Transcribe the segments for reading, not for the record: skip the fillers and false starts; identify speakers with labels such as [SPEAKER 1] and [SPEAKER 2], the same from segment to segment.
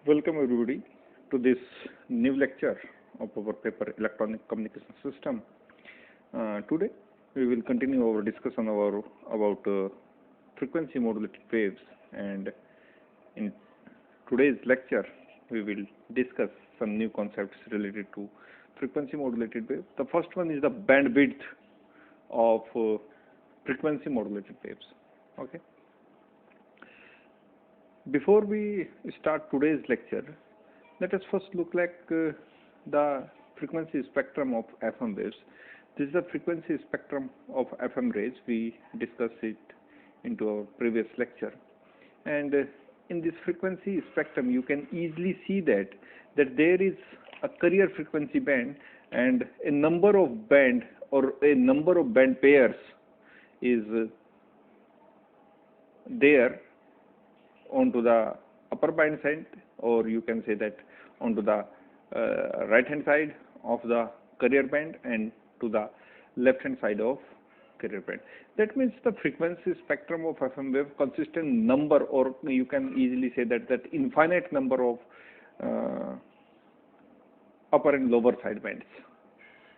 [SPEAKER 1] Welcome everybody to this new lecture of our paper Electronic Communication System. Today we will continue our discussion about frequency modulated waves, and in today's lecture we will discuss some new concepts related to frequency modulated waves. The first one is the bandwidth of frequency modulated waves. Okay. Before we start today's lecture, let us first look like the frequency spectrum of FM waves. This is the frequency spectrum of FM rays. We discussed it into our previous lecture, and in this frequency spectrum you can easily see that there is a carrier frequency band and a number of band or a number of band pairs is there onto the upper band side, or you can say that onto the right hand side of the carrier band and to the left hand side of carrier band. That means the frequency spectrum of FM wave consists in number, or you can easily say that infinite number of upper and lower side bands.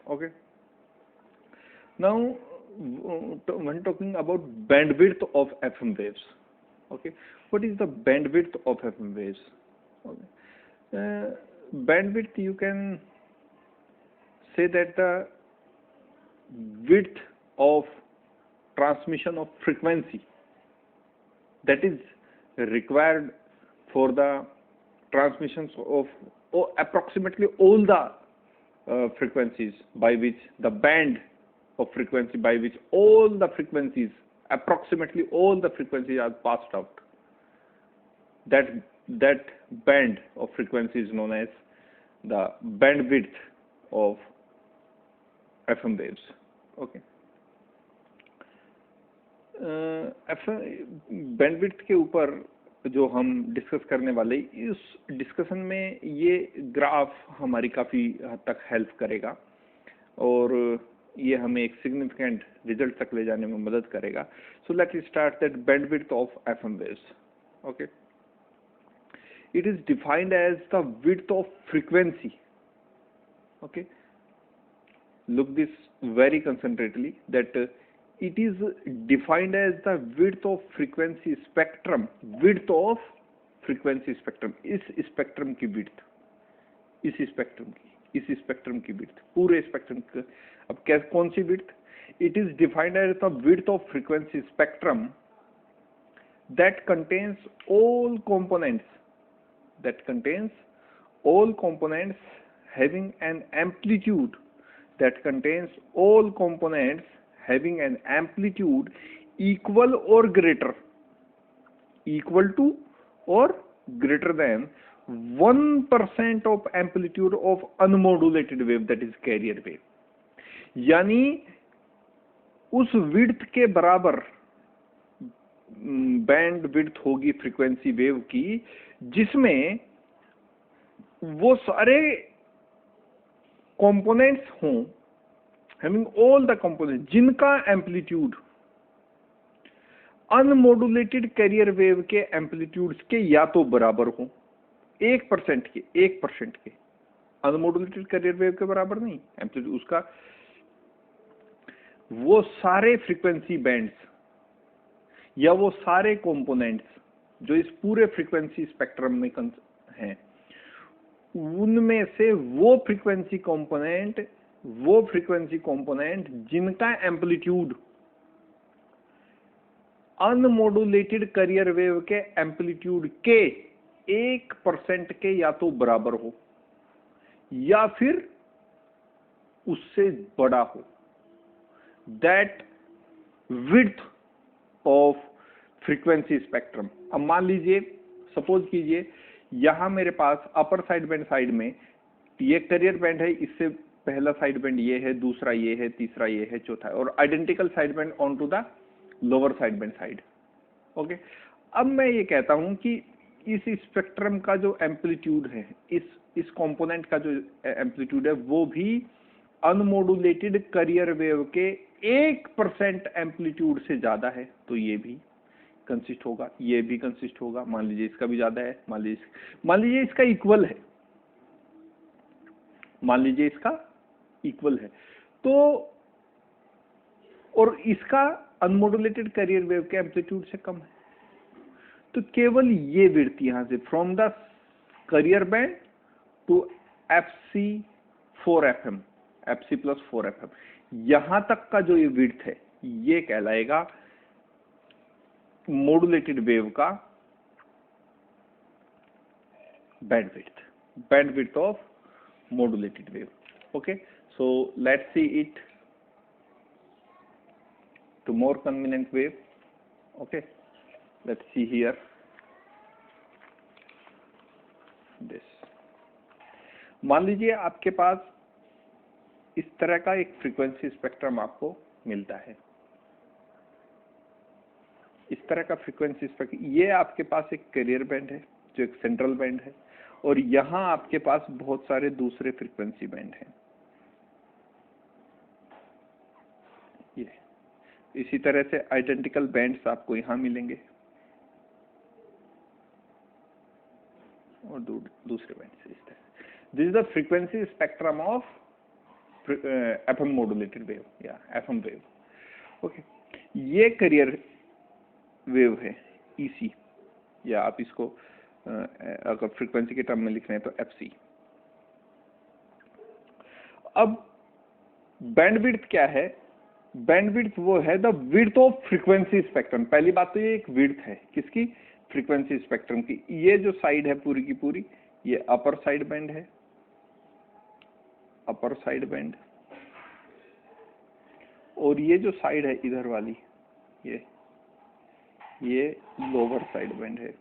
[SPEAKER 1] Okay. Now when talking about bandwidth of FM waves, okay, what is the bandwidth of FM waves? Okay. Bandwidth, you can say that the width of transmission of frequency that is required for the transmissions of approximately all the frequencies by which the band of frequency by which all the frequencies, approximately all the frequencies are passed out. That band of frequency is known as the bandwidth of FM waves. Okay. Bandwidth के ऊपर जो हम discuss करने वाले, इस discussion में ये graph हमारी काफ़ी हद तक हेल्प करेगा और ये हमें एक सिग्निफिकेंट रिजल्ट तक ले जाने में मदद करेगा. So let us start that bandwidth of FM waves. Okay. It is defined as the width of frequency. Okay. look this very concentratedly, that it is defined as the width of frequency spectrum. Width of frequency spectrum, इस spectrum की width, इस spectrum की width, पूरे spectrum का. अब क्या कौन सी width? It is defined as the width of frequency spectrum that contains all components having an amplitude equal to or greater than 1% of amplitude of unmodulated wave, that is carrier wave. यानी उस width के बराबर band width होगी frequency wave की जिसमें वो सारे components हों, हैविंग ऑल द कंपोनेंट्स, जिनका एम्पलीट्यूड अनमॉड्यूलेटेड कैरियर वेव के एम्पलीट्यूड्स के या तो बराबर हो, 1% के. अनमॉड्यूलेटेड कैरियर वेव के बराबर नहीं, एम्पलीट्यूड उसका, वो सारे फ्रीक्वेंसी बैंड्स या वो सारे कंपोनेंट्स जो इस पूरे फ्रीक्वेंसी स्पेक्ट्रम में हैं, उनमें से वो फ्रीक्वेंसी कंपोनेंट जिनका एम्पलीट्यूड अनमॉड्यूलेटेड कैरियर वेव के एम्पलीट्यूड के 1% के या तो बराबर हो या फिर उससे बड़ा हो, that width of frequency spectrum. अब मान लीजिए, सपोज कीजिए, यहां मेरे पास अपर साइड बैंड में ये कैरियर बैंड है, इससे पहला साइड बैंड ये है, दूसरा ये है, तीसरा ये है, चौथा है, और identical side band on to the lower side band side. Okay. अब मैं ये कहता हूं कि इस स्पेक्ट्रम का जो एम्पलीट्यूड है, इस कंपोनेंट का जो एम्पलीट्यूड है, वो भी अनमॉड्यूलेटेड कैरियर वेव के 1% एम्पलीट्यूड से ज्यादा है, तो ये भी कंसिस्ट होगा, ये भी कंसिस्ट होगा। मान लीजिए इसका भी ज्यादा है, मान लीजिए इसका इक्वल है, मान लीजिए इसका इक्वल है, तो और इसका अनमॉड्यूलेटेड कैरियर वेव के एम्पलीट्यूड से कम है, तो केवल ये विड्थ यहां से from the carrier band to FC 4FM, FC plus 4FM, यहां तक का जो ये विड्थ है ये कहलाएगा मॉड्यूलेटेड वेव का bandwidth of modulated wave. Okay, so let's see it to more convenient wave. Okay, let's see here this. मान लीजिए आपके पास इस तरह का एक फ्रीक्वेंसी स्पेक्ट्रम आपको मिलता है, इस तरह का फ्रीक्वेंसी स्पेक्ट्रम, ये आपके पास एक कैरियर बैंड है जो एक सेंट्रल बैंड है, और यहां आपके पास बहुत सारे दूसरे फ्रीक्वेंसी बैंड हैं। ये इसी तरह से आइडेंटिकल बैंड्स आपको यहां मिलेंगे और दूसरे बैंड से इस तरह। This is the frequency spectrum of FM modulated wave या FM वेव। ओके, ये कैरियर वेव है EC, या आप इसको अगर फ्रीक्वेंसी के टर्म में लिख रहे हैं तो FC। अब बैंडविड्थ क्या है? बैंडविड्थ वो है the width of frequency spectrum. पहली बात तो ये एक विड्थ है किसकी? फ्रीक्वेंसी स्पेक्ट्रम की। ये जो साइड है पूरी की पूरी, ये अपर साइड बैंड है, अपर साइड बैंड, और ये जो साइड है इधर वाली, ये लोअर साइड बैंड है,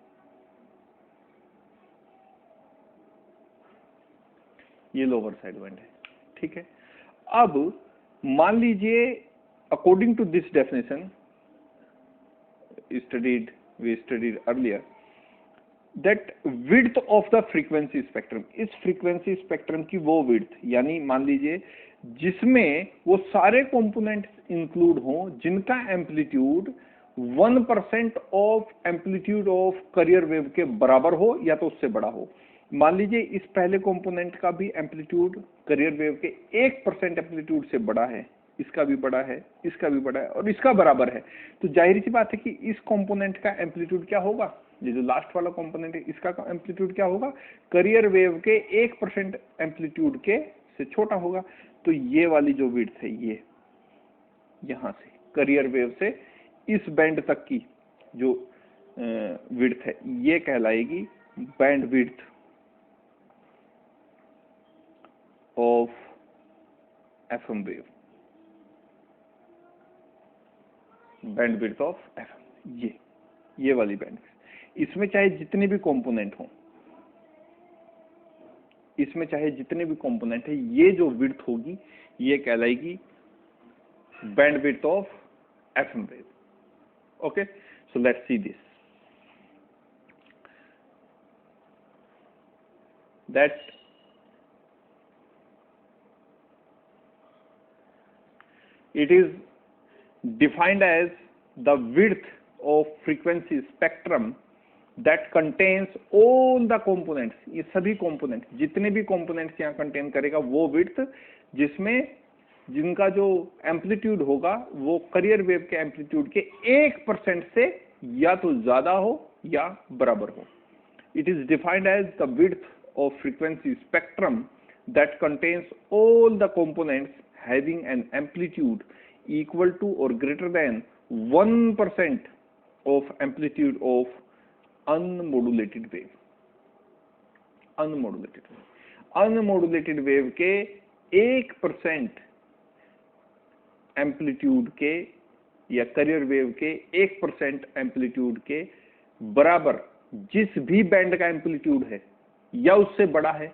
[SPEAKER 1] ये लोअर साइड बैंड है। ठीक है, अब मान लीजिए according to this definition we studied earlier that width of the frequency spectrum, इस फ्रीक्वेंसी स्पेक्ट्रम की वो विड्थ, यानी मान लीजिए जिसमें वो सारे कंपोनेंट्स इंक्लूड हों जिनका amplitude 1% of amplitude of career wave के बराबर हो या तो उससे बड़ा हो। मान लीजिए इस पहले कंपोनेंट का भी एम्पलीट्यूड कैरियर वेव के 1% एम्पलीट्यूड से बड़ा है, इसका भी बड़ा है, इसका भी बड़ा है और इसका बराबर है, तो जाहिर सी बात है कि इस कंपोनेंट का एम्पलीट्यूड क्या होगा? ये जो लास्ट वाला कंपोनेंट है इसका एम्पलीट्यूड क्या होगा? कैरियर वेव के 1% एम्पलीट्यूड के से छोटा होगा। तो ये वाली जो विड्थ है, ये यहां से कैरियर वेव से इस बैंड तक की जो विड्थ है, ये कहलाएगी bandwidth of FM wave, bandwidth of FM, ये वाली बैंडविड्थ। इसमें चाहे जितने भी कंपोनेंट हों, इसमें चाहे जितने भी कंपोनेंट है, ये जो विड्थ होगी ये कहलाएगी bandwidth of FM wave. Okay, so let's see this, that it is defined as the width of frequency spectrum that contains all the components, ये सभी कंपोनेंट, जितने भी कंपोनेंट्स यहाँ कंटेन करेगा वो विड्थ, जिसमें जिनका जो एम्पलीट्यूड होगा वो कैरियर वेव के एम्पलीट्यूड के 1% से या तो ज्यादा हो या बराबर हो। It is defined as the width of frequency spectrum that contains all the components having an amplitude equal to or greater than 1% of amplitude of unmodulated wave। Unmodulated wave के 1% एम्पलीट्यूड के या कैरियर वेव के 1% amplitude के बराबर जिस भी band का amplitude है या उससे बड़ा है,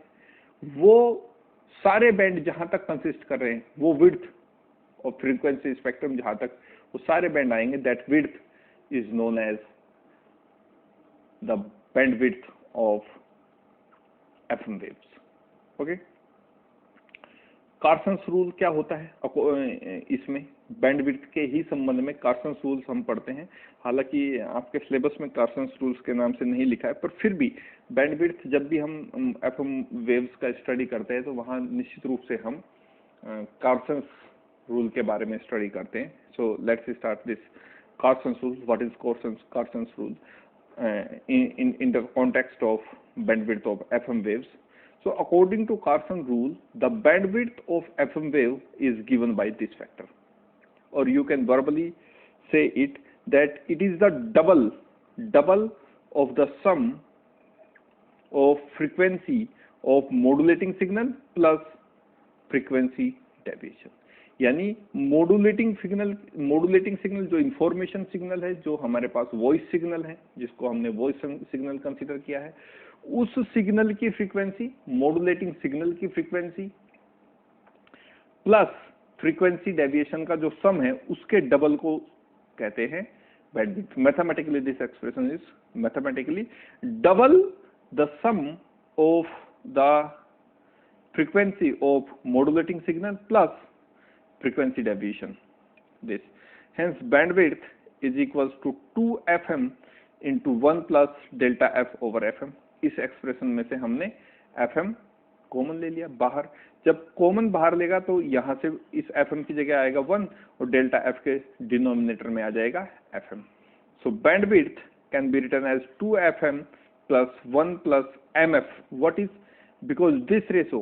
[SPEAKER 1] वो सारे बैंड जहां तक कंसिस्ट कर रहे हैं, वो विड्थ और फ्रीक्वेंसी स्पेक्ट्रम जहां तक वो सारे बैंड आएंगे, that width is known as the bandwidth of FM waves. Okay, Carson's rule क्या होता है इसमें बैंडविड्थ के ही संबंध में कार्सन्स रूल्स हम पढ़ते हैं। हालांकि आपके सिलेबस में कार्सन्स रूल्स के नाम से नहीं लिखा है, पर फिर भी बैंडविड्थ जब भी हम एफएम वेव्स का स्टडी करते हैं तो वहाँ निश्चित रूप से हम कार्सन्स रूल के बारे में स्टडी करते हैं। So let's start this Carson's rule. What is Carson's rule in the context of bandwidth of FM waves? So according to Carson rule, the bandwidth of FM wave is given by this factor, or you can verbally say it that it is the double of the sum of frequency of modulating signal plus frequency deviation। यानी modulating signal जो information signal है, जो हमारे पास voice signal है, जिसको हमने voice signal consider किया है, उस सिग्नल की फ्रीक्वेंसी, मॉड्यूलेटिंग सिग्नल की फ्रीक्वेंसी प्लस फ्रीक्वेंसी डेविएशन का जो सम है उसके डबल को कहते हैं bandwidth. Mathematically this expression is mathematically double the sum of the frequency of modulating signal plus frequency deviation this, hence bandwidth is equals to 2fm into 1 plus delta f over fm। इस expression में से हमने fm common ले लिया बाहर। जब common बाहर लेगा तो यहाँ से इस fm की जगह आएगा 1 और डेल्टा f के डिनोमिनेटर में आ जाएगा fm। So bandwidth can be written as 2fm plus 1 plus mf। what is, because this ratio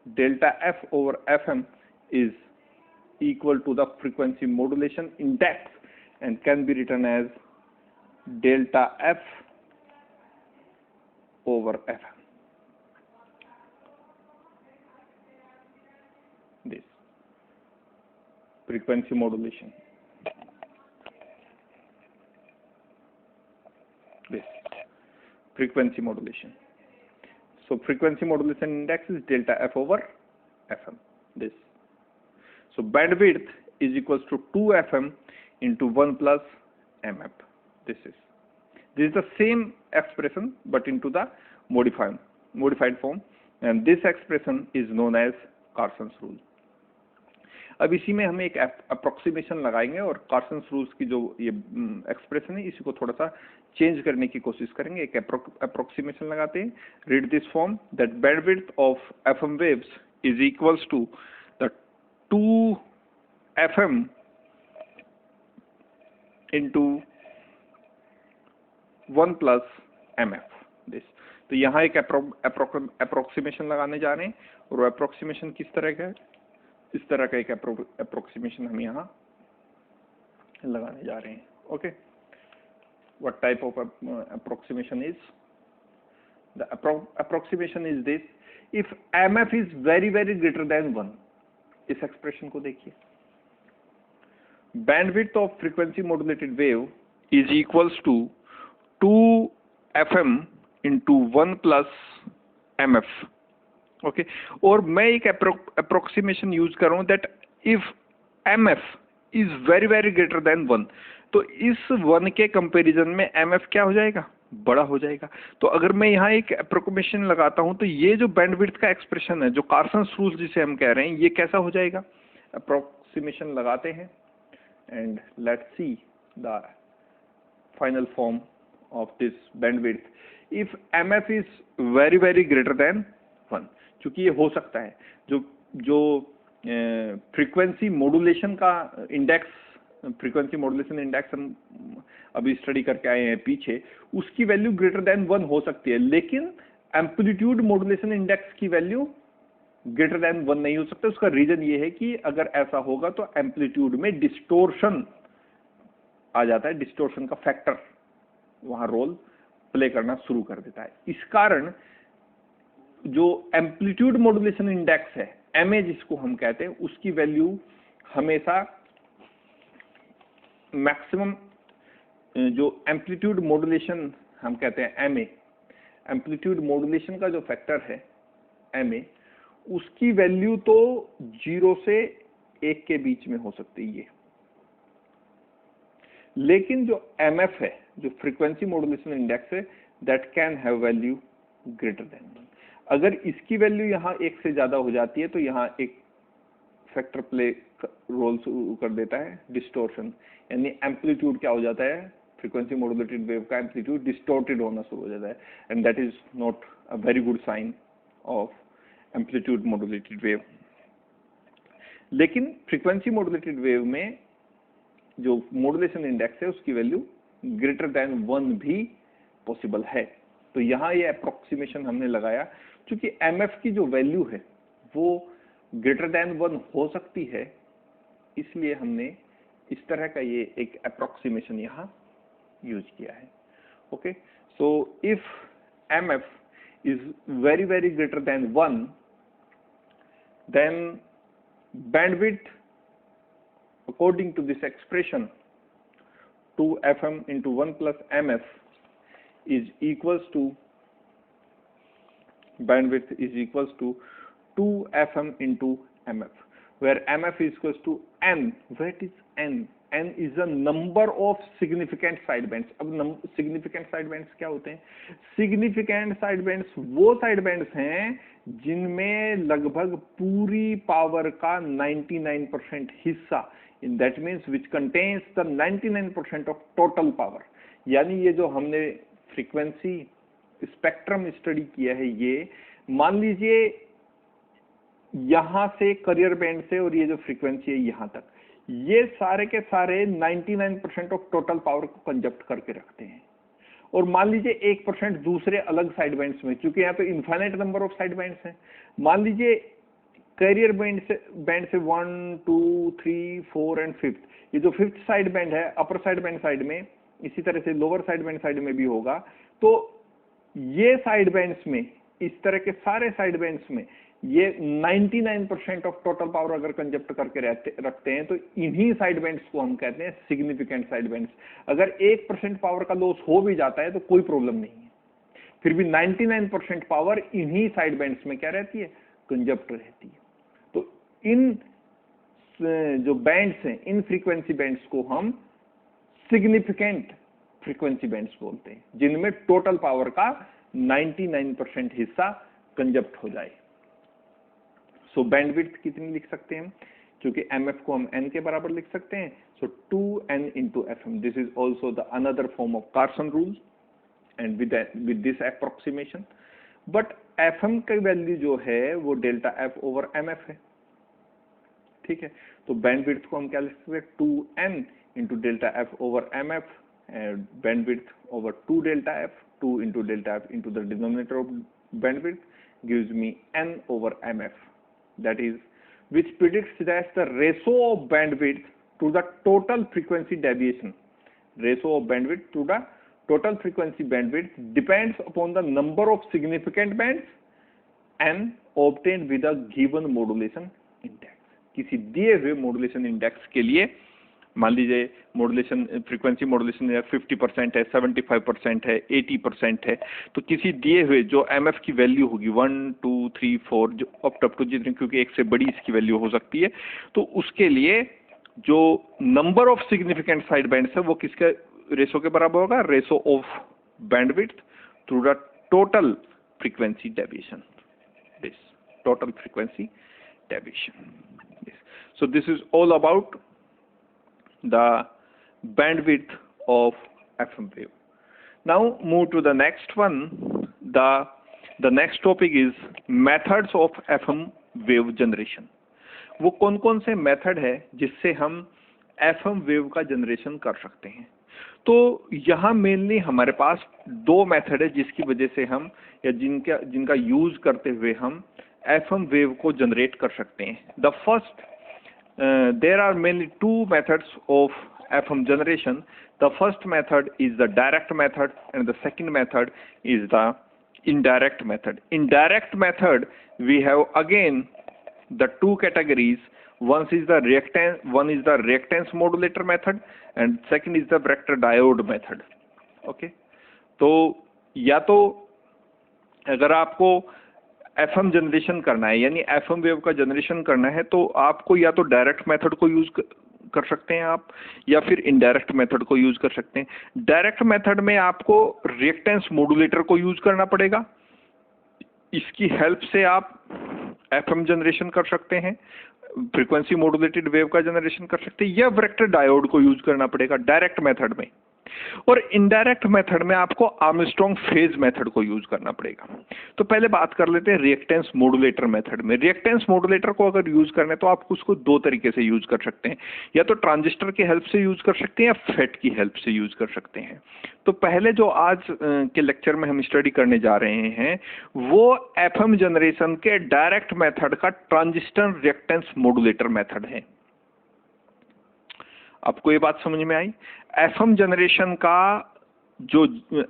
[SPEAKER 1] delta f over fm is equal to the frequency modulation index and can be written as delta f over fm। this frequency modulation, this frequency modulation, so frequency modulation index is delta f over fm this। So bandwidth is equals to 2fm into 1 plus mf। This is the same expression but into the modified form, and this expression is known as Carson's rule। अब इसी में हम एक approximation लगाएंगे और कार्सन्स rules की जो ये एक्सप्रेशन है इसी को थोड़ा सा चेंज करने की कोशिश करेंगे। एक अप्रोक्सीमेशन लगाते हैं। Read this form that bandwidth of FM waves is equals to 2fm into 1 plus mf this। तो यहाँ एक अप्रोक्सीमेशन लगाने जा रहे हैं और अप्रोक्सीमेशन किस तरह का है, इस तरह का एक अप्रोक्सीमेशन हम यहाँ लगाने जा रहे हैं। Okay, what type of approximation is? The approximation is this: if mf is very greater than 1, इस एक्सप्रेशन को देखिए, bandwidth of frequency modulated wave is equals to 2fm into 1 plus mf। Okay, और मैं एक अप्रोक्सीमेशन यूज कर रहा हूं that if mf is very greater than 1, तो इस 1 के कंपैरिजन में mf क्या हो जाएगा, बड़ा हो जाएगा। तो अगर मैं यहाँ एक अप्रोक्सीमेशन लगाता हूं तो ये जो बैंडविड्थ का एक्सप्रेशन है, जो कार्सन्स रूल जिसे हम कह रहे हैं, ये कैसा हो जाएगा। अप्रोक्सीमेशन लगाते हैं and let's see the final form of this bandwidth if mf is very greater than 1। क्योंकि ये हो सकता है, जो फ्रीक्वेंसी मॉड्यूलेशन का इंडेक्स, फ्रीक्वेंसी मॉड्यूलेशन इंडेक्स हम अभी स्टडी करके आए हैं पीछे, उसकी वैल्यू ग्रेटर देन 1 हो सकती है, लेकिन एम्पलीट्यूड मॉड्यूलेशन इंडेक्स की वैल्यू ग्रेटर देन 1 नहीं हो सकता। उसका रीजन ये है कि अगर ऐसा होगा तो एम्पलीट्यूड में डिस्टोर्शन आ जाता है, डिस्टोर्शन का फैक्टर वहां रोल प्ले करना शुरू कर देता है। इस कारण जो एम्पलीट्यूड मॉड्यूलेशन इंडेक्स है, एमए जिसको हम कहते हैं, उसकी वैल्यू हमेशा मैक्सिमम, जो एम्पलीट्यूड मॉड्यूलेशन हम कहते हैं एमए, एम्पलीट्यूड मॉड्यूलेशन का जो फैक्टर है एमए, उसकी वैल्यू तो 0 से 1 के बीच में हो सकती है, लेकिन जो एमएफ है, जो फ्रीक्वेंसी मॉड्यूलेशन इंडेक्स है, that can have value greater than 1। अगर इसकी वैल्यू यहाँ 1 से ज्यादा हो जाती है तो यहाँ एक फैक्टर प्ले रोल कर देता है, डिस्टोर्शन, यानी एम्पलीट्यूड क्या हो जाता है, फ्रीक्वेंसी मॉड्यूलेटेड वेव का एम्पलीट्यूड डिस्टोर्टेड होना शुरू हो जाता है, and that is not a very good sign of amplitude modulated wave. लेकिन फ्रीक्वेंसी मॉड्यूलेटेड वेव में जो मॉड्यूलेशन इंडेक्स है उसकी वैल्यू ग्रेटर देन 1 भी पॉसिबल है। तो यहाँ ये अप्रोक्सीमेशन हमने लगाया, क्योंकि एमएफ की जो वैल्यू है वो ग्रेटर देन 1 हो सकती है, इसलिए हमने इस तरह का ये एक अप्रोक्सीमेशन यहाँ यूज किया है। Okay, so if MF is very very greater than 1, then bandwidth according to this expression 2fm into 1 plus mf is equals to, bandwidth is equals to 2fm into mf, where mf is equals to n. What is n? n is the number of significant sidebands. अब significant sidebands क्या होते हैं? significant sidebands वो sidebands हैं जिनमें लगभग पूरी power का 99% हिस्सा, in that means which contains the 99% of total power, यानी ये जो हमने फ्रीक्वेंसी स्पेक्ट्रम स्टडी किया है, ये मान लीजिए यहां से करियर बैंड से और ये जो फ्रीक्वेंसी है यहां तक, ये सारे के सारे 99% ऑफ टोटल पावर को कंजप्ट करके रखते हैं। और मान लीजिए 1% दूसरे अलग साइड बैंड्स में, क्योंकि यहाँ पे infinite number of side bands हैं, मान लीजिए कैरियर बैंड से 1 2 3 4 एंड 5th, ये जो 5th साइड बैंड है अपर साइड बैंड साइड में, इसी तरह से लोअर साइड बैंड साइड में भी होगा। तो ये साइड बैंड्स में, इस तरह के सारे साइड बैंड्स में ये 99% ऑफ टोटल पावर अगर कंजप्ट करके रखते हैं, तो इन्हीं साइड बैंड्स को हम कहते हैं सिग्निफिकेंट साइड बैंड्स। अगर 1% पावर का लॉस हो भी जाता है तो कोई प्रॉब्लम नहीं है, फिर भी 99% पावर इन्हीं साइड बैंड्स में क्या रहती है, कंजप्ट रहती है। तो इन जो बैंड्स हैं, इन फ्रीक्वेंसी बैंड्स को हम सिग्निफिकेंट फ्रीक्वेंसी बैंड्स बोलते हैं, जिनमें टोटल पावर का 99% हिस्सा कंजप्ट हो जाए। सो बैंडविड्थ कितनी लिख सकते हैं, क्योंकि एमएफ को हम एन के बराबर लिख सकते हैं, सो 2n into fm, this is also the another form of Carson rule and with this approximation. But FM की वैल्यू जो है वो डेल्टा एफ ओवर एमएफ है, ठीक है। तो बैंडविड्थ को हम क्या लिख सकते हैं, 2n into delta F over MF, bandwidth over 2 delta f, 2 into delta f into the denominator of bandwidth gives me n over mf, that is, which predicts that the ratio of bandwidth to the total frequency deviation, ratio of bandwidth to the total frequency bandwidth depends upon the number of significant bands n obtained with a given modulation index। किसी दिए हुए modulation index के लिए मान लीजिए modulation frequency modulation 50% है, 75% है, 80% है, तो किसी दिए हुए जो एमएफ की वैल्यू होगी 1 2 3 4 जो अप टू जितनी, क्योंकि एक से बड़ी इसकी वैल्यू हो सकती है, तो उसके लिए जो number of significant side bands है वो किसके रेशो के बराबर होगा, ratio of bandwidth through the total frequency deviation, this total frequency deviation. So this is all about the bandwidth of FM wave. Now move to the next one. The next topic is methods of FM wave generation. वो कौन कौन से method है जिससे हम FM wave का generation कर सकते हैं। तो यहाँ मेनली हमारे पास दो मेथड है जिसकी वजह से हम या जिनका यूज करते हुए हम FM wave को जनरेट कर सकते हैं। The first there are mainly two methods of FM generation. The first method is the direct method and the second method is the indirect method. In direct method we have again the two categories. One is the reactance modulator method and second is the vector diode method. Okay, तो या तो अगर आपको FM generation करना है यानी FM wave का generation करना है तो आपको या तो डायरेक्ट मेथड को यूज कर सकते हैं आप, या फिर इनडायरेक्ट मेथड को यूज कर सकते हैं। डायरेक्ट मेथड में आपको रिएक्टेंस मॉड्यूलेटर को यूज करना पड़ेगा, इसकी हेल्प से आप एफएम जनरेशन कर सकते हैं। फ्रीक्वेंसी मॉड्यूलेटेड वेव का जनरेशन कर सकते हैं, या वेक्टर डायोड को यूज करना पड़ेगा डायरेक्ट मेथड में। और इनडायरेक्ट मेथड में आपको आर्मस्ट्रांग फेज मेथड को यूज करना पड़ेगा। तो पहले बात कर लेते हैं रिएक्टेंस मॉड्यूलेटर मेथड में। रिएक्टेंस मॉड्यूलेटर को अगर यूज करना है तो आप उसको दो तरीके से यूज कर सकते हैं, या तो ट्रांजिस्टर की हेल्प से यूज कर सकते हैं या फेट की हेल्प से यूज कर सकते हैं। तो पहले जो आज के लेक्चर में हम स्टडी करने जा रहे हैं वो एफएम जनरेशन के डायरेक्ट मेथड का ट्रांजिस्टर रिएक्टेंस मॉड्यूलेटर मेथड है। आपको ये बात समझ में आई? एफएम जनरेशन का जो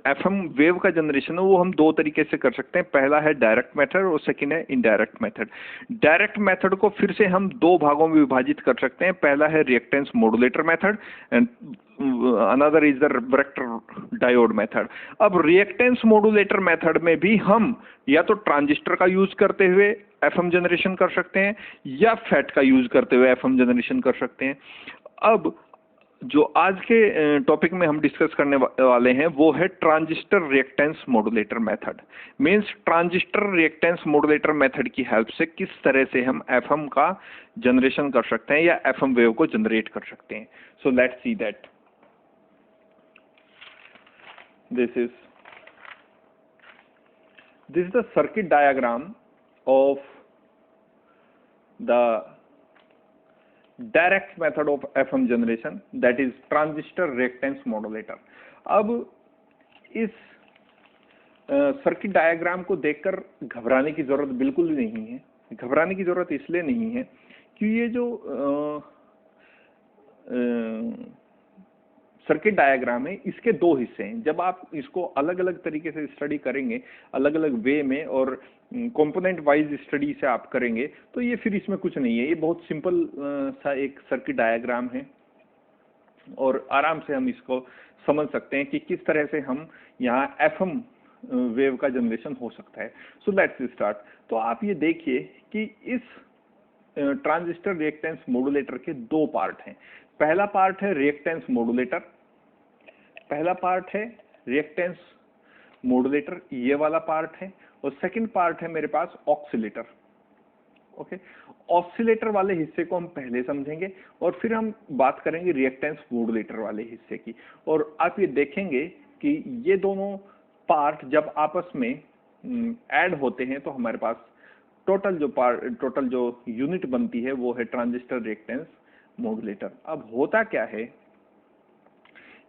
[SPEAKER 1] एफएम वेव का जनरेशन है वो हम दो तरीके से कर सकते हैं। पहला है डायरेक्ट मेथड और सेकंड है इनडायरेक्ट मेथड। डायरेक्ट मेथड को फिर से हम दो भागों में विभाजित कर सकते हैं। पहला है reactance modulator method and another is the vector diode method. अब रिएक्टेंस मॉड्यूलेटर मेथड में भी हम या तो ट्रांजिस्टर का यूज करते हुए एफएम जनरेशन कर सकते हैं या फेट का यूज करते हुए एफएम जनरेशन कर सकते हैं। अब जो आज के टॉपिक में हम डिस्कस करने वाले हैं वो है transistor reactance modulator method. Means transistor reactance modulator method की हेल्प से किस तरह से हम एफएम का जनरेशन कर सकते हैं या एफएम वेव को जनरेट कर सकते हैं। So let's see that. This is the circuit diagram of the direct method of FM generation, that is transistor reactance modulator. अब इस सर्किट डायग्राम को देखकर घबराने की जरूरत बिल्कुल भी नहीं है। घबराने की जरूरत इसलिए नहीं है कि ये जो सर्किट डायग्राम है इसके दो हिस्से हैं। जब आप इसको अलग अलग तरीके से स्टडी करेंगे, अलग अलग वे में और कंपोनेंट वाइज स्टडी से आप करेंगे तो ये फिर इसमें कुछ नहीं है। ये बहुत सिंपल सा एक सर्किट डायग्राम है और आराम से हम इसको समझ सकते हैं कि किस तरह से हम यहाँ एफएम वेव का जनरेशन हो सकता है। सो लेट्स स्टार्ट। तो आप ये देखिए कि इस ट्रांजिस्टर रिएक्टेंस मॉड्यूलेटर के दो पार्ट हैं। पहला पार्ट है रिएक्टेंस मॉड्यूलेटर, पहला पार्ट है रिएक्टेंस मॉड्यूलेटर, ये वाला पार्ट है। और सेकंड पार्ट है मेरे पास ऑक्सीलेटर। ओके, ऑक्सीलेटर वाले हिस्से को हम पहले समझेंगे और फिर हम बात करेंगे रिएक्टेंस मॉड्यूलेटर वाले हिस्से की। और आप ये देखेंगे कि ये दोनों पार्ट जब आपस में ऐड होते हैं तो हमारे पास टोटल जो यूनिट बनती है वो है ट्रांजिस्टर रिएक्टेंस मॉड्यूलेटर। अब होता क्या है,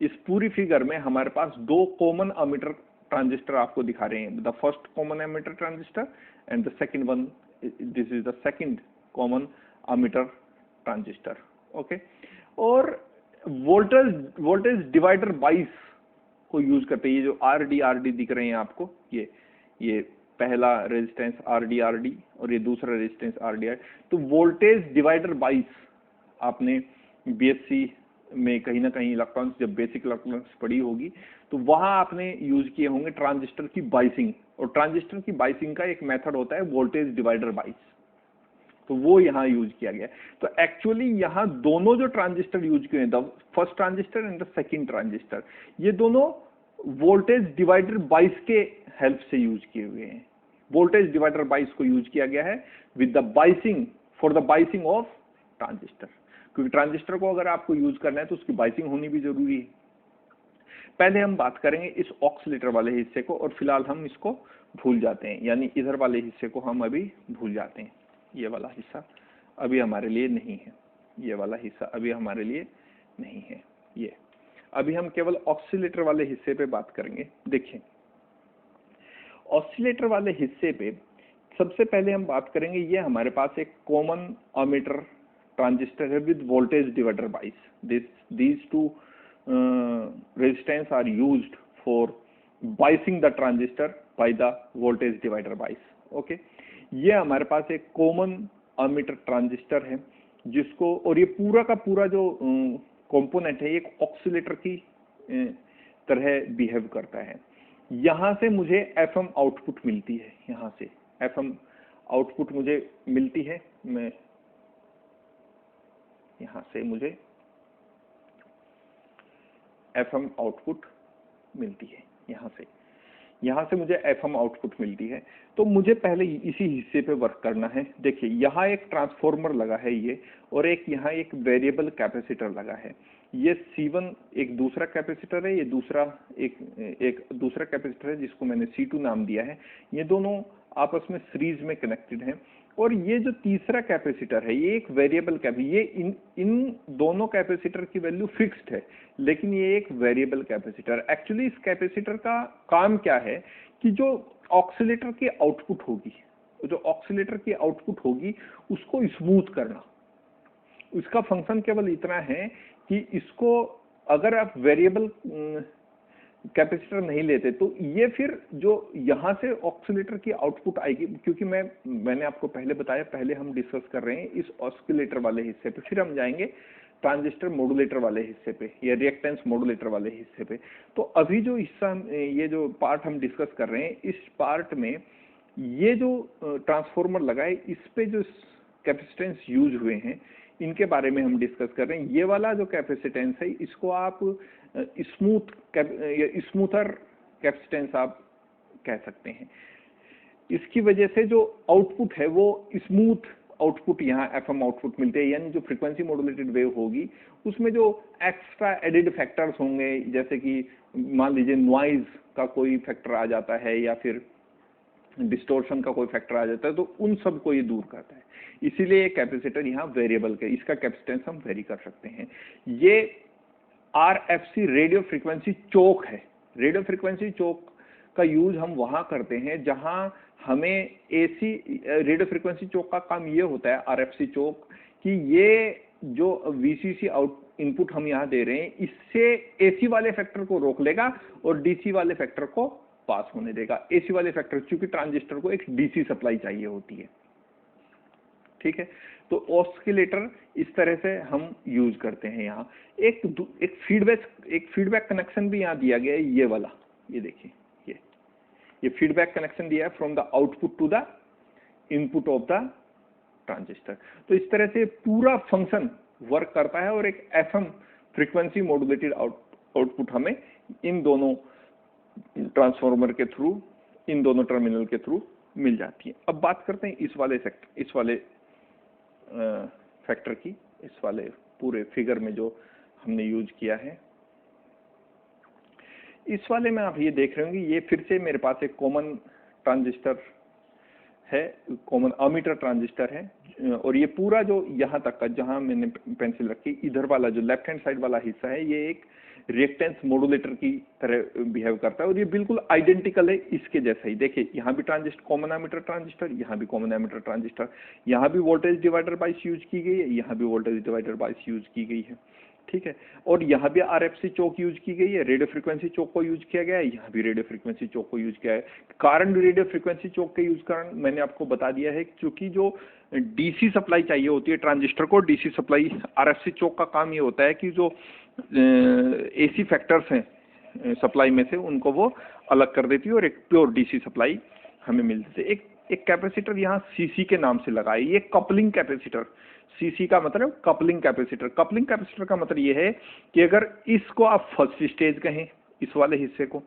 [SPEAKER 1] इस पूरी फिगर में हमारे पास दो कॉमन एमिटर ट्रांजिस्टर आपको दिखा रहे हैं। The first common emitter transistor and the second one, this is the second common emitter transistor. Okay, और वोल्टेज डिवाइडर 22 को यूज करते हैं। ये जो आरडी दिख रहे हैं आपको, ये पहला रेजिस्टेंस आरडी और ये दूसरा रेजिस्टेंस आरडी। तो वोल्टेज डिवाइडर 22 आपने बीएससी में कहीं ना कहीं इलेक्ट्रॉनिक्स, जब बेसिक इलेक्ट्रॉनिक्स पढ़ी होगी तो वहां आपने यूज किए होंगे ट्रांजिस्टर की बाइसिंग। और ट्रांजिस्टर की बाइसिंग का एक मेथड होता है वोल्टेज डिवाइडर 22, तो वो यहाँ यूज किया गया। तो एक्चुअली यहाँ दोनों जो ट्रांजिस्टर यूज किए हैं, the first transistor and the second transistor, ये दोनों वोल्टेज डिवाइडर 22 के हेल्प से यूज किए हुए हैं। वोल्टेज डिवाइडर 22 को यूज किया गया है with the biasing, for the biasing of transistor. क्योंकि ट्रांजिस्टर को अगर आपको यूज करना है तो उसकी बाइसिंग होनी भी जरूरी है। पहले हम बात करेंगे इस ऑक्सीलेटर वाले हिस्से को और फिलहाल हम इसको भूल जाते हैं, यानी इधर वाले हिस्से को हम अभी भूल जाते हैं। ये वाला हिस्सा अभी हमारे लिए नहीं है, ये वाला हिस्सा अभी हमारे लिए नहीं है। ये अभी हम केवल ऑक्सीलेटर वाले हिस्से पे बात करेंगे। देखिए, ऑक्सीलेटर वाले हिस्से पे सबसे पहले हम बात करेंगे, ये हमारे पास एक कॉमन एमिटर ट्रांजिस्टर है with voltage divider 22। these two resistance are used for biasing the transistor by the voltage divider 22। Okay, ये हमारे पास एक कॉमन एमिटर ट्रांजिस्टर है जिसको, और ये पूरा का पूरा जो कंपोनेंट है एक ऑक्सीलेटर की तरह बिहेव करता है। यहां से मुझे एफएम आउटपुट मिलती है, यहां से एफएम आउटपुट मुझे मिलती है। मैं यहां से मुझे एफएम आउटपुट मिलती है, यहां से यहाँ से मुझे FM आउटपुट मिलती है। तो मुझे पहले इसी हिस्से पे वर्क करना है। देखिए यहाँ एक ट्रांसफॉर्मर लगा है ये, और एक यहाँ एक वेरिएबल कैपेसिटर लगा है। ये C1 एक दूसरा कैपेसिटर है, ये एक दूसरा कैपेसिटर है जिसको मैंने C2 नाम दिया है। ये दोनों आपस में सीरीज में कनेक्टेड हैं। और ये जो तीसरा कैपेसिटर है ये एक वेरिएबल ये इन दोनों कैपेसिटर की वैल्यू फिक्स्ड है, लेकिन ये एक वेरिएबल कैपेसिटर। एक्चुअली इस कैपेसिटर का काम क्या है कि जो ऑक्सीलेटर की आउटपुट होगी, उसको स्मूथ करना। इसका फंक्शन केवल इतना है कि इसको अगर आप वेरिएबल कैपेसिटर नहीं लेते तो ये फिर जो यहाँ से ऑक्सीलेटर की आउटपुट आएगी, क्योंकि मैंने आपको पहले बताया, पहले हम डिस्कस कर रहे हैं इस ऑस्किलेटर वाले हिस्से पे, फिर हम जाएंगे ट्रांजिस्टर मॉड्यूलेटर वाले हिस्से पे या रिएक्टेंस मॉड्यूलेटर वाले हिस्से पे। तो अभी जो हिस्सा, ये जो पार्ट हम डिस्कस कर रहे हैं, इस पार्ट में ये जो ट्रांसफॉर्मर लगा है, इस पे जो कैपेसिटेंस यूज हुए हैं इनके बारे में हम डिस्कस कर रहे हैं। ये वाला जो कैपेसिटेंस है इसको आप स्मूथर कैपेसिटेंस आप कह सकते हैं। इसकी वजह से जो आउटपुट है वो स्मूथ आउटपुट यहाँ FM आउटपुट मिलते हैं, यानी जो फ्रीक्वेंसी मॉड्यूलेटेड वेव होगी उसमें जो एक्स्ट्रा एडेड फैक्टर्स होंगे, जैसे कि मान लीजिए नॉइज का कोई फैक्टर आ जाता है या फिर डिस्टोर्शन का कोई फैक्टर आ जाता है, तो उन सब को ये दूर करता है। इसीलिए ये कैपेसिटर यहाँ वेरिएबल के, इसका कैपेसिटेंस हम वेरी कर सकते हैं। ये RFC रेडियो फ्रीक्वेंसी चोक है। रेडियो फ्रीक्वेंसी चोक का यूज हम वहां करते हैं जहां हमें AC रेडियो फ्रीक्वेंसी चोक का काम ये होता है, RFC चोक, कि ये जो VCC आउट इनपुट हम यहाँ दे रहे हैं इससे AC वाले फैक्टर को रोक लेगा और DC वाले फैक्टर को पास होने देगा। AC वाले फैक्टर, क्योंकि ट्रांजिस्टर को एक DC सप्लाई चाहिए होती है, ठीक है। तो ऑस्किलेटर इस तरह से हम यूज करते हैं। यहाँ एक फीडबैक कनेक्शन भी यहाँ दिया गया है, ये वाला, ये देखिए, ये फीडबैक कनेक्शन दिया है from the output to the input of the transistor. तो इस तरह से पूरा फंक्शन वर्क करता है और एक FM फ्रीक्वेंसी मॉड्यूलेटेड आउटपुट हमें इन दोनों ट्रांसफॉर्मर के थ्रू, इन दोनों टर्मिनल के थ्रू मिल जाती है। अब बात करते हैं इस वाले फैक्टर की, इस वाले पूरे फिगर में जो हमने यूज किया है। इस वाले में आप ये देख रहे होंगे, ये फिर से मेरे पास एक कॉमन ट्रांजिस्टर है, कॉमन अमीटर ट्रांजिस्टर है, और ये पूरा जो यहाँ तक का, जहाँ मैंने पेंसिल रखी, इधर वाला जो लेफ्ट हैंड साइड वाला हिस्सा है, ये एक रिएक्टेंस मॉड्यूलेटर की तरह बिहेव करता है और ये बिल्कुल आइडेंटिकल है इसके जैसा ही। देखिए यहाँ भी कॉमन एमिटर ट्रांजिस्टर, यहाँ भी कॉमन एमिटर ट्रांजिस्टर, यहाँ भी वोल्टेज डिवाइडर बाइस यूज की गई है, यहाँ भी वोल्टेज डिवाइडर बाइस यूज की गई है, ठीक है। और यहाँ भी RFC चोक यूज की गई है, रेडियो फ्रीक्वेंसी चोक को यूज किया गया है, यहाँ भी रेडियो फ्रीक्वेंसी चोक को यूज किया है। कारण रेडियो फ्रीक्वेंसी चोक के यूज कारण मैंने आपको बता दिया है, क्योंकि जो DC सप्लाई चाहिए होती है ट्रांजिस्टर को, DC सप्लाई, RFC चोक का काम ये होता है कि जो AC फैक्टर्स हैं सप्लाई में से उनको वो अलग कर देती है और एक प्योर DC सप्लाई हमें मिलती है। एक कैपेसिटर यहाँ CC के नाम से लगा है, ये कपलिंग कैपेसिटर। CC का मतलब कपलिंग कैपेसिटर। कपलिंग कैपेसिटर का मतलब ये है कि अगर इसको आप फर्स्ट स्टेज कहें, इस वाले हिस्से को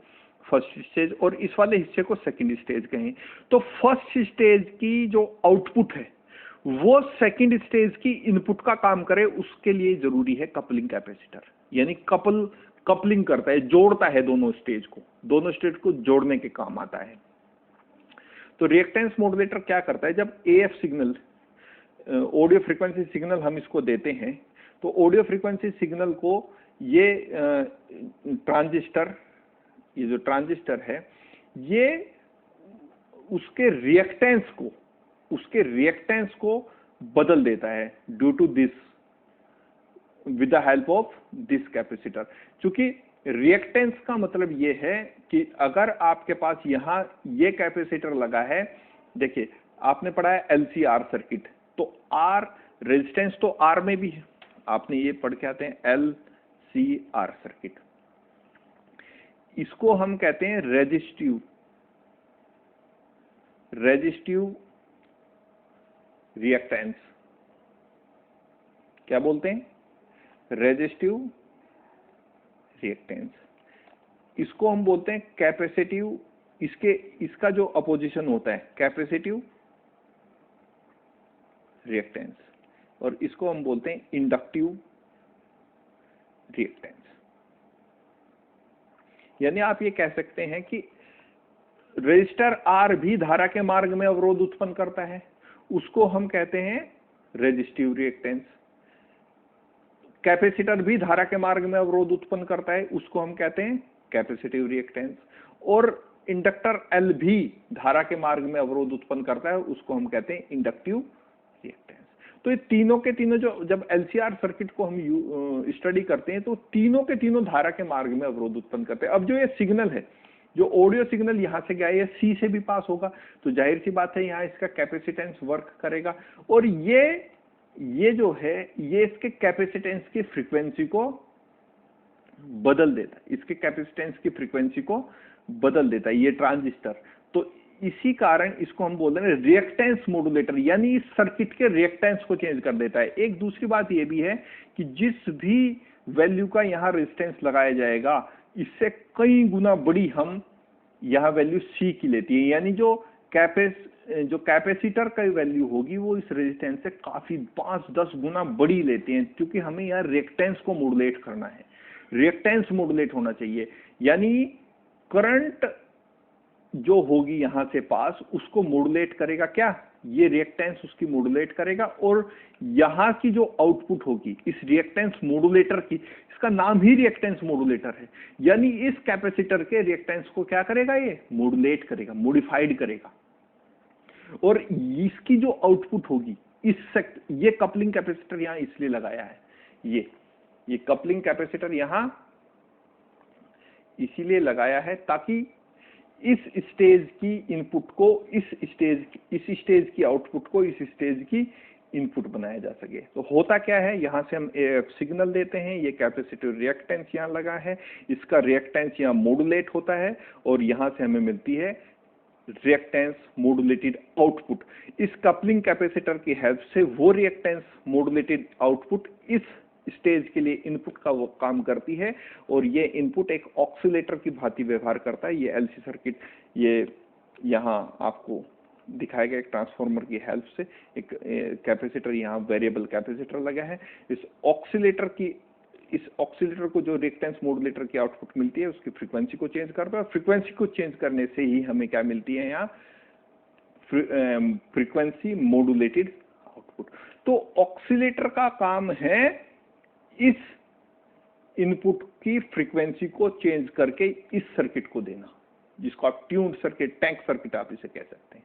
[SPEAKER 1] फर्स्ट स्टेज और इस वाले हिस्से को सेकंड स्टेज कहें, तो फर्स्ट स्टेज की जो आउटपुट है वो सेकंड स्टेज की इनपुट का काम करे, उसके लिए जरूरी है कपलिंग कैपेसिटर। यानी कपलिंग करता है, जोड़ता है दोनों स्टेज को जोड़ने के काम आता है। तो रिएक्टेंस मॉड्यूलेटर क्या करता है, जब AF signal, audio frequency signal हम इसको देते हैं, तो ऑडियो फ्रीक्वेंसी सिग्नल को ये ट्रांजिस्टर, ये जो ट्रांजिस्टर है, ये उसके रिएक्टेंस को बदल देता है due to this, with the help of this capacitor. क्योंकि रिएक्टेंस का मतलब ये है कि अगर आपके पास यहाँ ये कैपेसिटर लगा है, देखिए आपने पढ़ा है LCR सर्किट, तो R रेजिस्टेंस तो R में भी है, आपने ये पढ़ के आते हैं LCR सर्किट। इसको हम कहते हैं रेजिस्टिव रिएक्टेंस। क्या बोलते हैं? Resistive reactance. इसको हम बोलते हैं कैपेसिटिव इसका जो अपोजिशन होता है कैपेसिटिव रिएक्टेंस, और इसको हम बोलते हैं इंडक्टिव रिएक्टेंस। यानी आप ये कह सकते हैं कि रेजिस्टर आर भी धारा के मार्ग में अवरोध उत्पन्न करता है, उसको हम कहते हैं रेजिस्टिव रिएक्टेंस। कैपेसिटर भी धारा के मार्ग में अवरोध उत्पन्न करता है, उसको हम कहते हैं कैपेसिटिव रिएक्टेंस। और इंडक्टर एल भी धारा के मार्ग में अवरोध उत्पन्न करता है, उसको हम कहते हैं इंडक्टिव रिएक्टेंस। तो ये तीनों के तीनों, जो जब एलसीआर सर्किट को हम स्टडी करते हैं तो तीनों के तीनों धारा के मार्ग में अवरोध उत्पन्न करते हैं। अब जो ये सिग्नल है, जो ऑडियो सिग्नल यहां से गया, ये सी से भी पास होगा, तो जाहिर सी बात है यहाँ इसका कैपेसिटेंस वर्क करेगा, और ये जो है ये इसके कैपेसिटेंस की फ्रीक्वेंसी को बदल देता है, इसके कैपेसिटेंस की फ्रीक्वेंसी को बदल देता है ये ट्रांजिस्टर। तो इसी कारण इसको हम बोल रहे हैं रिएक्टेंस मॉड्यूलेटर, यानी इस सर्किट के रिएक्टेंस को चेंज कर देता है। एक दूसरी बात ये भी है कि जिस भी वैल्यू का यहाँ रेजिस्टेंस लगाया जाएगा, इससे कई गुना बड़ी हम यहाँ वैल्यू सी की लेती है, यानी जो कैपेसिटर का वैल्यू होगी वो इस रेजिस्टेंस से काफी 5-10 गुना बड़ी लेते हैं, क्योंकि हमें यहाँ रिएक्टेंस को मॉड्यूलेट करना है, रिएक्टेंस मॉड्यूलेट होना चाहिए। यानी करंट जो होगी यहां से पास, उसको मॉड्यूलेट करेगा क्या, ये रिएक्टेंस उसकी मॉड्यूलेट करेगा, और यहां की जो आउटपुट होगी इस रिएक्टेंस मॉड्यूलेटर की, इसका नाम ही रिएक्टेंस मॉड्यूलेटर है। यानी इस कैपेसिटर के रिएक्टेंस को क्या करेगा, ये मॉड्यूलेट करेगा, मॉडिफाइड करेगा। और इसकी जो आउटपुट होगी ये कपलिंग कैपेसिटर यहां इसलिए लगाया है, ये कपलिंग कैपेसिटर यहां इसीलिए लगाया है ताकि इस स्टेज की इनपुट को इस स्टेज की आउटपुट को इस स्टेज की इनपुट बनाया जा सके। तो होता क्या है, यहां से हम सिग्नल देते हैं, ये कैपेसिटिव रिएक्टेंस यहां लगा है, इसका रिएक्टेंस यहां मॉड्यूलेट होता है, और यहां से हमें मिलती है रिएक्टेंस मॉड्यूलेटेड आउटपुट। इस कपलिंग कैपेसिटर की हेल्प से वो रिएक्टेंस मॉड्यूलेटेड आउटपुट इस स्टेज के लिए इनपुट का वो काम करती है, और ये इनपुट एक ऑक्सीलेटर की भांति व्यवहार करता है। ये एलसी सर्किट ये यहाँ आपको दिखाएगा एक ट्रांसफार्मर की हेल्प से, एक कैपेसिटर यहाँ वेरिएबल कैपेसिटर लगा है। इस ऑक्सीलेटर को जो रिएक्टेंस मॉड्यूलेटर की आउटपुट मिलती है उसकी फ्रीक्वेंसी को चेंज करता है, और फ्रीक्वेंसी को चेंज करने से ही हमें क्या मिलती है यहाँ फ्रीक्वेंसी मॉड्यूलेटेड आउटपुट। तो ऑक्सीलेटर का काम है इस इनपुट की फ्रीक्वेंसी को चेंज करके इस सर्किट को देना, जिसको आप ट्यून्ड सर्किट, टैंक सर्किट आप इसे कह सकते हैं।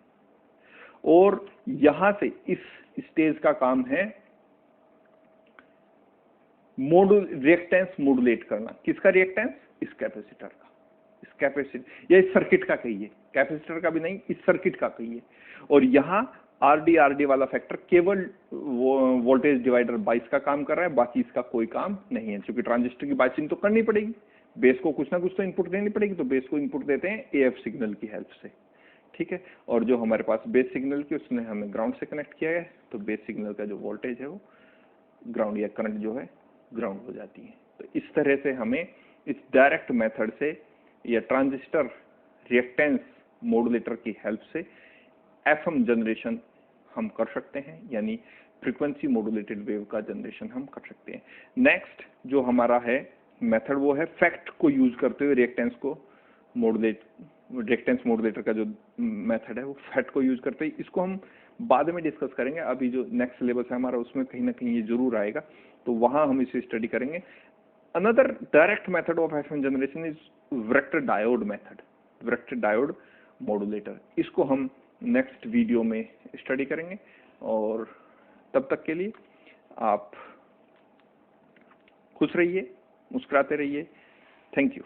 [SPEAKER 1] और यहां से इस स्टेज का काम है रिएक्टेंस मॉड्यूलेट करना। किसका रिएक्टेंस, इस कैपेसिटर का, इस कैपेसिटर या इस सर्किट का कहिए, कैपेसिटर का भी नहीं, इस सर्किट का कहिए। और यहां आरडी वाला फैक्टर केवल वोल्टेज डिवाइडर बाइस का काम कर रहा है, बाकी इसका कोई काम नहीं है, क्योंकि ट्रांजिस्टर की बाइसिंग तो करनी पड़ेगी, बेस को कुछ ना कुछ तो इनपुट देनी पड़ेगी, तो बेस को इनपुट देते हैं एएफ सिग्नल की हेल्प से, ठीक है। और जो हमारे पास बेस सिग्नल की उसने हमें ग्राउंड से कनेक्ट किया है, तो बेस सिग्नल का जो वोल्टेज है वो ग्राउंड या करंट जो है ग्राउंड हो जाती है। तो इस तरह से हमें इस डायरेक्ट मेथड से या ट्रांजिस्टर रिएक्टेंस मॉड्यूलेटर की हेल्प से एफएम जनरेशन हम कर सकते हैं, यानी फ्रीक्वेंसी मॉड्यूलेटेड वेव का जनरेशन हम कर सकते हैं। नेक्स्ट जो हमारा है मेथड वो है फैक्ट को यूज करते हुए रिएक्टेंस को रिएक्टेंस मॉड्यूलेटर का जो मेथड है वो फैक्ट को यूज करते हैं। इसको हम बाद में डिस्कस करेंगे, अभी जो नेक्स्ट सिलेबस है हमारा उसमें कहीं ना कहीं ये जरूर आएगा, तो वहां हम इसे स्टडी करेंगे। Another direct method of FM generation is vector diode method, vector diode modulator. इसको हम नेक्स्ट वीडियो में स्टडी करेंगे, और तब तक के लिए आप खुश रहिए, मुस्कुराते रहिए। Thank you.